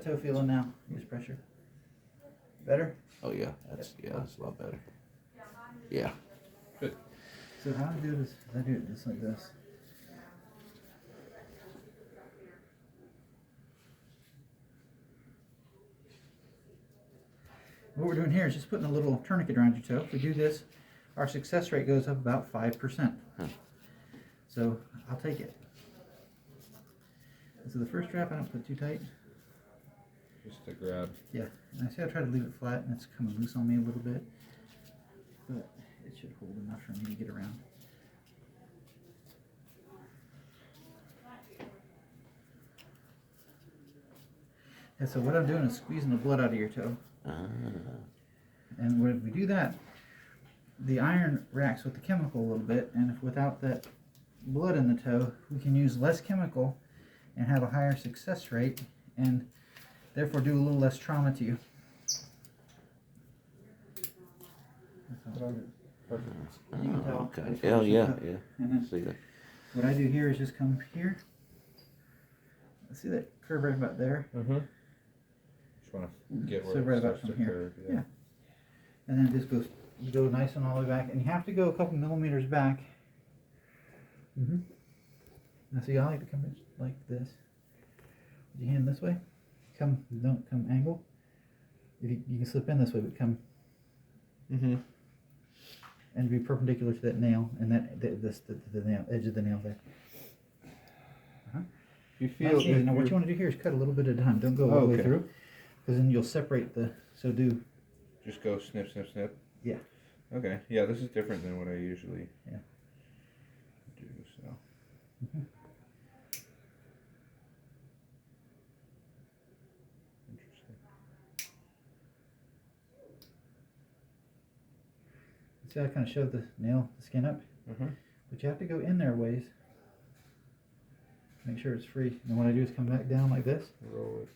that toe feeling now? Use pressure. Better? Oh yeah, that's a lot better. Yeah. Good. So how I do this? I do it just like this. What we're doing here is just putting a little tourniquet around your toe. If we do this, our success rate goes up about 5%. So I'll take it. So the first strap I don't put too tight. Just to grab. Yeah, and I see I try to leave it flat and it's coming loose on me a little bit. But it should hold enough for me to get around. And so what I'm doing is squeezing the blood out of your toe. And when we do that, the iron reacts with the chemical a little bit, and if without that blood in the toe, we can use less chemical and have a higher success rate, and therefore do a little less trauma to you. You can tell. Okay. Yeah. And then See that? what I do here is just come here. See that curve right about there? Mm-hmm. Just want to get where So right it about starts to from here. curve. Yeah. And then it just goes, you go nice and all the way back, and you have to go a couple millimeters back. Now see, I like to come in like this. With your hand this way. Don't come angle. If you can slip in this way, but come. And be perpendicular to that nail, and that the nail edge of the nail there. You feel. Nice, now what you want to do here is cut a little bit at a time. Don't go all the way through, because then you'll separate the. So do. Just go snip, snip, snip. Yeah. Okay. Yeah, this is different than what I usually. Yeah. Do so. Interesting. See, I kind of shoved the skin up, but you have to go in there a ways. Make sure it's free. And what I do is come back down like this. Roll it.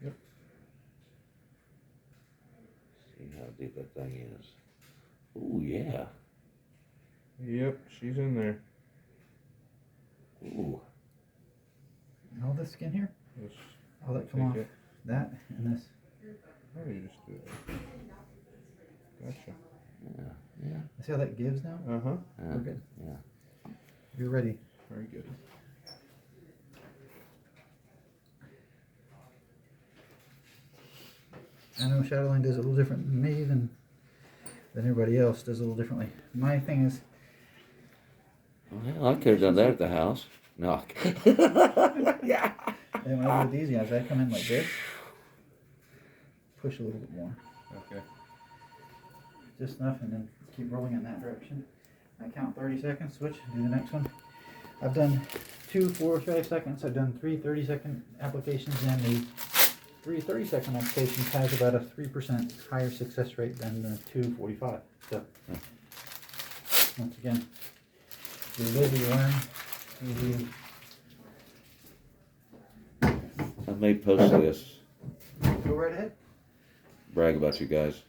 Yep. See how deep that thing is. Ooh, yeah. Yep, she's in there. Ooh. And all this skin here, Just I'll let come off that and this. Oh, you just do it. Gotcha. Yeah. See how that gives now? We're good. Yeah. You're ready. Very good. I know Shadowline does it a little different than me than everybody else does it a little differently. My thing is, Well, I could have done that at the house. No. Yeah. and when I do it with these guys, I come in like this, push a little bit more, Okay. just enough, and then keep rolling in that direction. I count 30 seconds, switch, do the next one. I've done 2 4-5 seconds. I've done 3 30-second applications, and the 3 30-second applications has about a 3% higher success rate than the 2 45. So, once again, you live, you learn. I may post this. Go right ahead. Brag about you guys.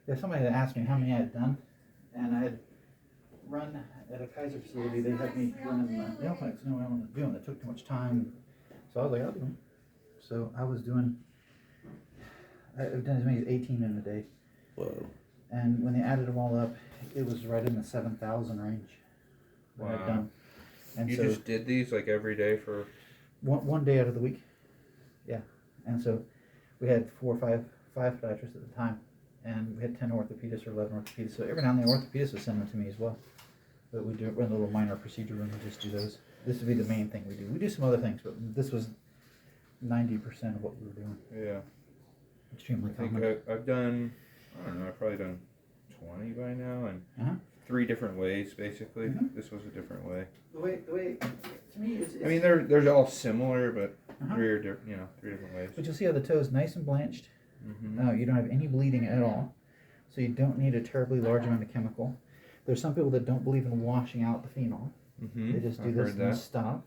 Yeah, somebody had asked me how many I had done, and I had run at a Kaiser facility. They had me running the nail clinics. No, I wanted to do them. It took too much time. So I was like, I'll do them. So I've done as many as 18 in a day. Whoa. And when they added them all up, it was right in the 7,000 range. What I'd done. And You so just did these like every day for. one day out of the week. Yeah. And so we had 4 or 5 podiatrists at the time. And we had 10 orthopedists or 11 orthopedists. So every now and then orthopedists would send them to me as well. But we do run a little minor procedure room and just do those. This would be the main thing we do. We do some other things, but this was 90% of what we were doing. Yeah. Extremely I think common. I've done, I don't know, I've probably done 20 by now, and 3 different ways, basically. This was a different way. The way to me, it's I mean, they're all similar, but 3 different ways. But you'll see how the toe is nice and blanched. You don't have any bleeding at all, so you don't need a terribly large amount of chemical. There's some people that don't believe in washing out the phenol. They just do this and stop.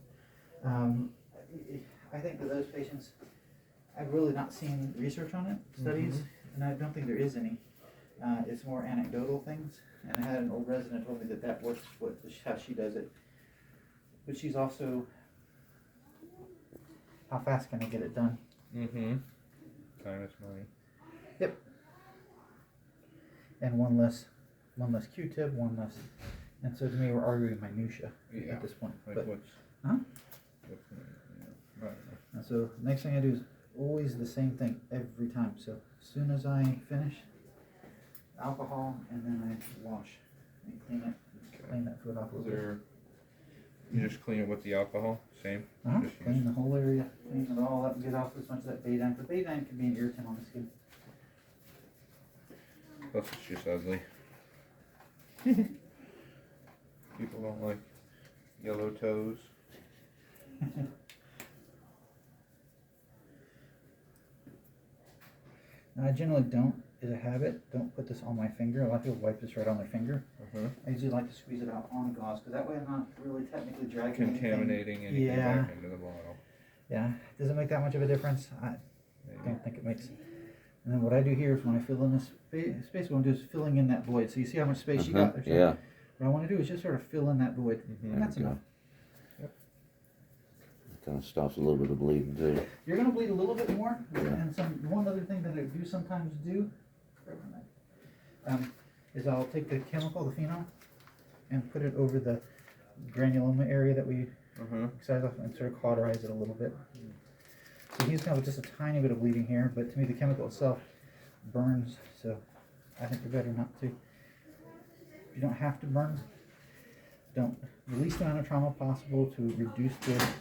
I think that those patients, I've really not seen research on it, studies, and I don't think there is any. It's more anecdotal things, and I had an old resident told me that works how she does it. But she's also, how fast can I get it done? Mm-hmm. Time is money. Yep. And one less Q-tip, one less. And so to me, we're arguing minutia at this point. Like but, what's, huh? what's, I don't know. And so next thing I do is always the same thing every time. So as soon as I finish, alcohol, and then I wash and clean it, clean that foot off a little bit. You just clean it with the alcohol, same? Just Clean the whole area, clean it all up and get off as much of that betadine. The betadine can be an irritant on the skin. Plus it's just ugly. People don't like yellow toes. I generally don't, as a habit, don't put this on my finger. A lot of people wipe this right on their finger. I usually like to squeeze it out on gauze, because that way I'm not really technically dragging Contaminating anything back into the bottle. Yeah, doesn't make that much of a difference. I don't think it makes. And then what I do here is when I fill in this space, what I'm doing is filling in that void. So you see how much space you got there? Yeah. What I want to do is just sort of fill in that void, and that's enough. Kind of stops a little bit of bleeding too. You're going to bleed a little bit more, Yeah. and one other thing that I do sometimes do is I'll take the chemical, the phenol, and put it over the granuloma area that we excised off and sort of cauterize it a little bit. So he's got just a tiny bit of bleeding here, but to me the chemical itself burns, so I think you're better not to. If you don't have to burn, don't. The least amount of trauma possible to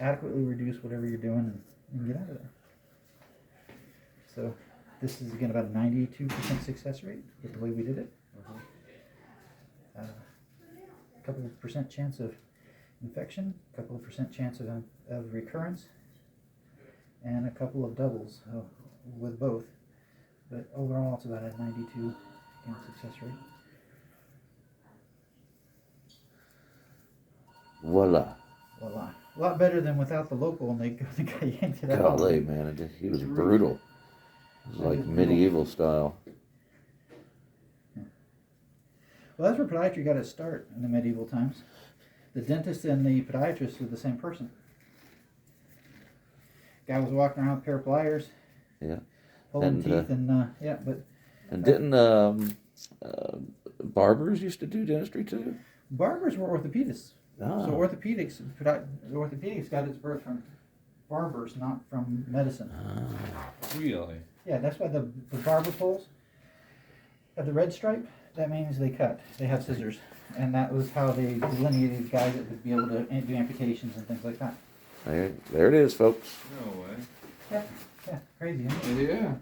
adequately reduce whatever you're doing and get out of there. So this is again about a 92% success rate with the way we did it. A couple of percent chance of infection, a couple of percent chance of recurrence, and a couple of doubles with both. But overall, it's about a 92% success rate. Voila. Voila. A lot better than without the local, and the guy yanked it out. Golly, man, he was brutal. It was like medieval style. Well, that's where podiatry got its start in the medieval times. The dentist and the podiatrist were the same person. Guy was walking around with a pair of pliers. Yeah. Holding teeth And didn't barbers used to do dentistry too? Barbers were orthopedists. Ah. So orthopedics got its birth from barbers, not from medicine. Really? Yeah, that's why the barber poles have the red stripe. That means they cut. They have scissors. And that was how they delineated guys that would be able to do amputations and things like that. There it is, folks. No way. Yeah, crazy, isn't it? Yeah.